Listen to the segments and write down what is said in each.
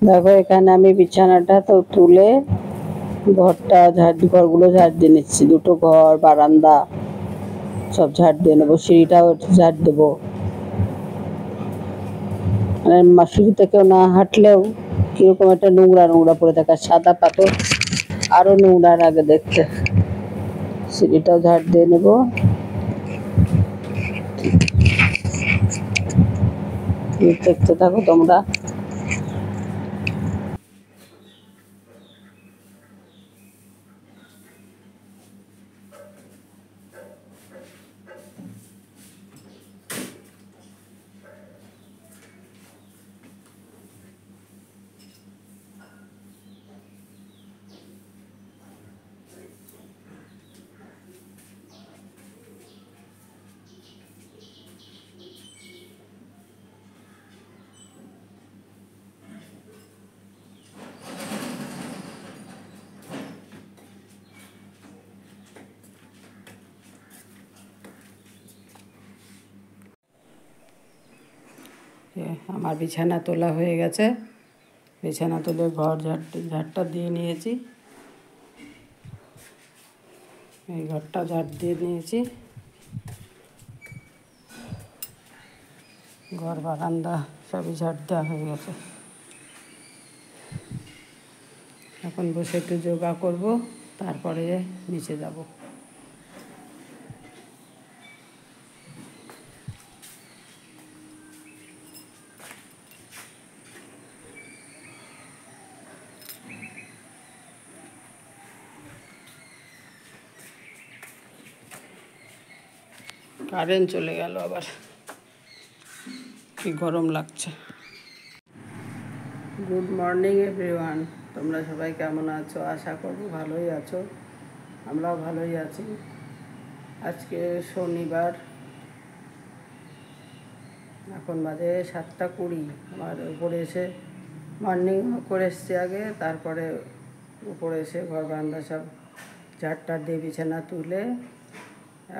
দেখো এখানে আমি বিছানাটা তো তুলে ঘরগুলো ঝাড় দিয়ে নিচ্ছি। দুটো ঘর, বারান্দা সব ঝাড় দিয়ে নেবো, সিঁড়িটাও ঝাড় দেবো। মানে সিঁড়িতে কেউ না হাঁটলেও কিরকম একটা নোংরা নোংরা পড়ে থাকে, সাদা পাথর আরো নোংরা লাগে দেখতে। সিঁড়িটাও ঝাড় দিয়ে নেবো। দেখতে থাকো তোমরা। আমার বিছানা তোলা হয়ে গেছে। বিছানা তুলে ঘর ঝাড়টা দিয়ে নিয়েছি। এই ঘরটা ঝাড় দিয়ে নিয়েছি। ঘর বারান্দা সবই ঝাড় দেওয়া হয়ে গেছে। এখন বসে একটু যোগা করব, তারপরে নিচে যাব। কারেন্ট চলে গেল আবার, কি গরম লাগছে। গুড মর্নিং এভরিওয়ান, তোমরা সবাই কেমন আছো? আশা করবো ভালোই আছো। আমরাও ভালোই আছি। আজকে শনিবার, এখন বাজে 7:20। আমার উপরে এসে মর্নিং করে এসছি আগে, তারপরে উপরে এসে ঘর বারান্দা সব ঝাড়টা দিয়ে বিছানা তুলে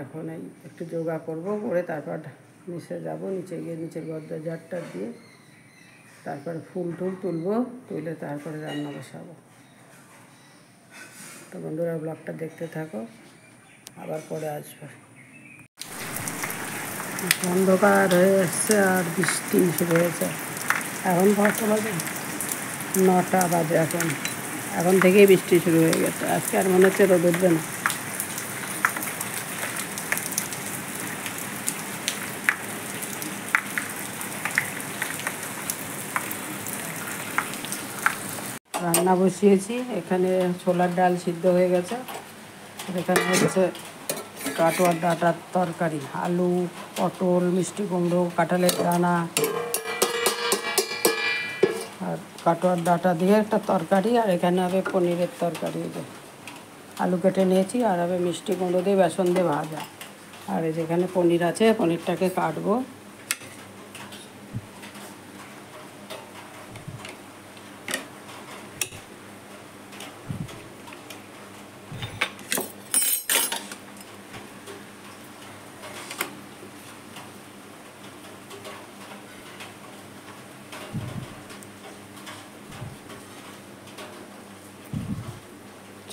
এখন এই একটু যোগা করব, করে তারপর নিচে যাব। নিচে গিয়ে নিচের ঘরটা ঝাড়টা দিয়ে তারপরে ফুল টুল তুলবো, তুলে তারপরে রান্না বসাবো। তো বন্ধুরা ব্লগটা দেখতে থাকো, আবার পরে আসবে। অন্ধকার হয়ে এসছে আর বৃষ্টি শুরু হয়েছে। এখন কটা বাজে? 9টা বাজে। এখন থেকেই বৃষ্টি শুরু হয়ে গেছে। আজকে আর মনে হচ্ছে রোদ উঠবে না। রান্না বসিয়েছি। এখানে ছোলার ডাল সিদ্ধ হয়ে গেছে। এখানে হচ্ছে কাটোয়ার ডাঁটার তরকারি, আলু, পটল, মিষ্টি কুমড়ো, কাঁঠালের দানা আর কাটোয়ার ডাঁটা দিয়ে একটা তরকারি। আর এখানে হবে পনিরের তরকারি। আলু কেটে নিয়েছি, আর হবে মিষ্টি কুমড়ো দিয়ে বেসন দিয়ে ভাজা। আর এই যেখানে পনির আছে, পনিরটাকে কাটবো।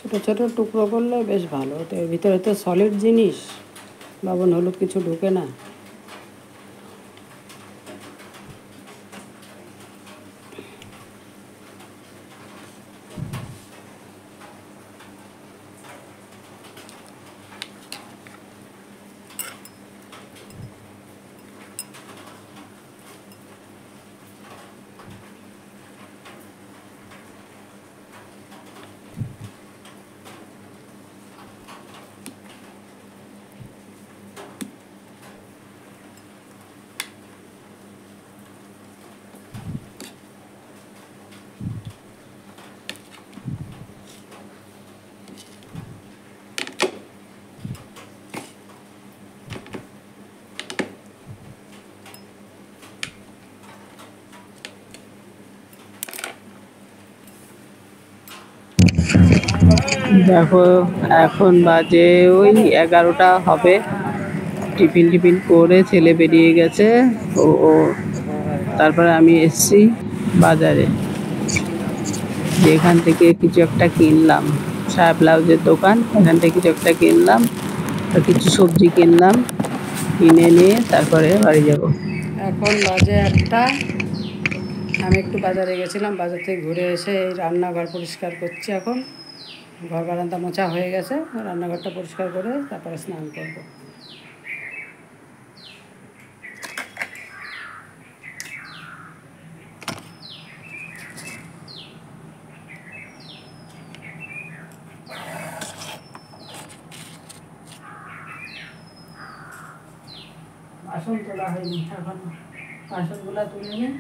ছোটো ছোটো টুকরো করলে বেশ ভালো। তো এর ভিতরে তো সলিড জিনিস, লবণ হলুদ কিছু ঢুকে না। দেখো এখন বাজে ওই 11টা হবে। টিফিন করে ছেলে বেরিয়ে গেছে। ও তারপরে আমি এসছি বাজারে। যে এখান থেকে কিছু একটা কিনলাম, সায়া ব্লাউজের দোকান, এখান থেকে কিছু একটা কিনলাম, আর কিছু সবজি কিনলাম, কিনে নিয়ে তারপরে বাড়ি যাব। এখন বাজে 1টা। আমি একটু বাজারে গেছিলাম, বাজার থেকে ঘুরে এসে এই রান্নাঘর পরিষ্কার করছি। এখন ঘর বারান্দা মোছা হয়ে গেছে, রান্নাঘরটা পরিষ্কার করে তারপরে স্নান করব। বাসন তোলা হয়নি এখন, বাসনগুলো তুলে নিই।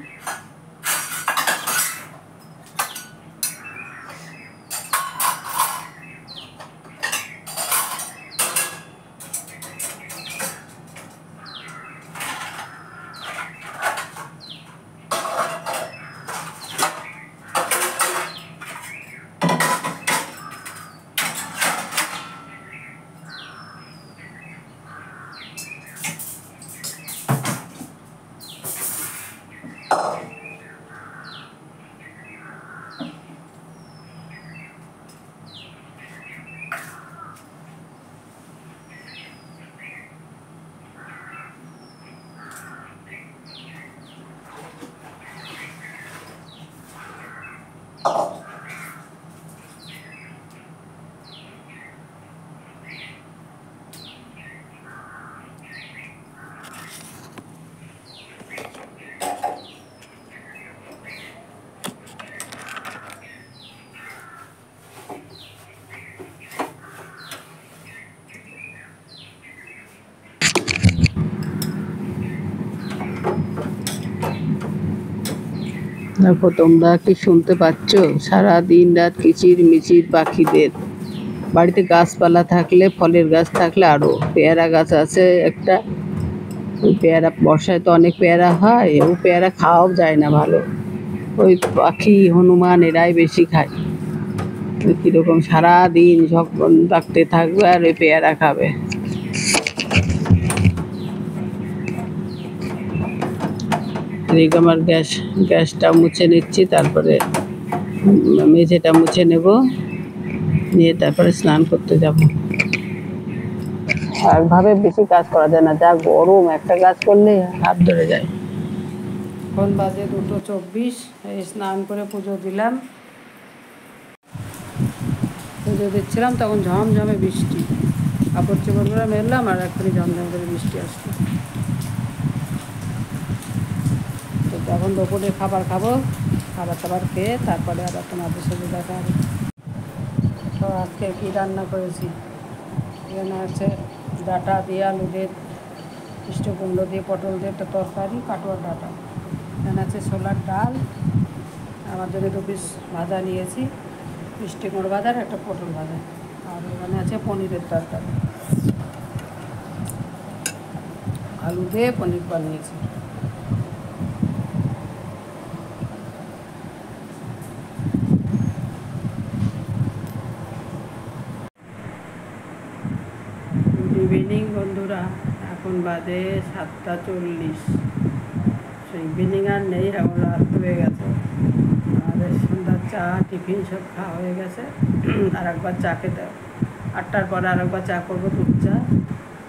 দেখো তোমরা কি শুনতে পাচ্ছ? সারা দিন রাত কিচির মিচির পাখিদের। বাড়িতে গাছপালা থাকলে, ফলের গাছ থাকলে আরো, পেয়ারা গাছ আছে একটা, ওই পেয়ারা বর্ষায় তো অনেক পেয়ারা হয়, ও পেয়ারা খাওয়াও যায় না ভালো, ওই পাখি হনুমান এরাই বেশি খায়। ওই কীরকম সারাদিন যখন ডাকতে থাকবে আর ওই পেয়ারা খাবে। এদিকে আমার গ্যাসটা মুছে নিচ্ছি, তারপরে মেঝেটা মুছে নেব, নিয়ে তারপরে স্নান করতে যাব। একভাবে বেশি কাজ করা যায় না, যা গরম, একটা কাজ করলে হাত ধরে যায়। এখন বাজে 2:24, এই স্নান করে পুজো দিলাম। পুজো দিচ্ছিলাম তখন ঝমঝমে বৃষ্টি, কাপড় চোপড়গুলো মেললাম আর এখনই ঝমঝম করে বৃষ্টি আসছে। তো তখন দুপুরে খাবার খাবো, খাবার টাবার খেয়ে তারপরে আবার তোমাদের সাথে দেখা হবে। তো আজকে কী রান্না করেছি, এখানে আছে ডাঁটা দিয়ে আলু দিয়ে, মিষ্টি কুমড়ো দিয়ে, পটল দিয়ে একটা তরকারি, কাটোয়ার ডাঁটা। এখানে আছে ছোলার ডাল, আমার জন্য 2 পিস ভাজা নিয়েছি, মিষ্টি কুমড়ো ভাজা আর একটা পটল ভাজা, আর এখানে আছে পনিরের তরকারি, আলু দিয়ে পনির বানিয়েছি। গুড ইভিনিং বন্ধুরা, এখন বাজে 7:40। সেই ইভিনিং আর নেই, এখন রাত হয়ে গেছে। আমাদের সন্ধ্যার চা টিফিন সব খাওয়া হয়ে গেছে। আর একবার চা খেতে, 8টার পরে আর একবার চা করবো, দুধ চা।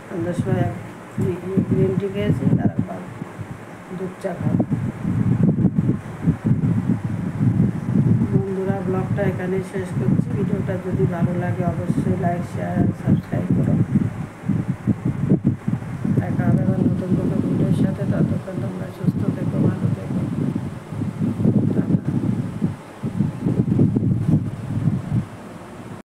সন্ধ্যার সময় গ্রিন টি খেয়েছি, আর একবার দুধ চা খাবো। বন্ধুরা, ব্লগটা এখানেই শেষ করছি। ভিডিওটা যদি ভালো লাগে অবশ্যই লাইক, শেয়ার আর সাবস্ক্রাইব করো।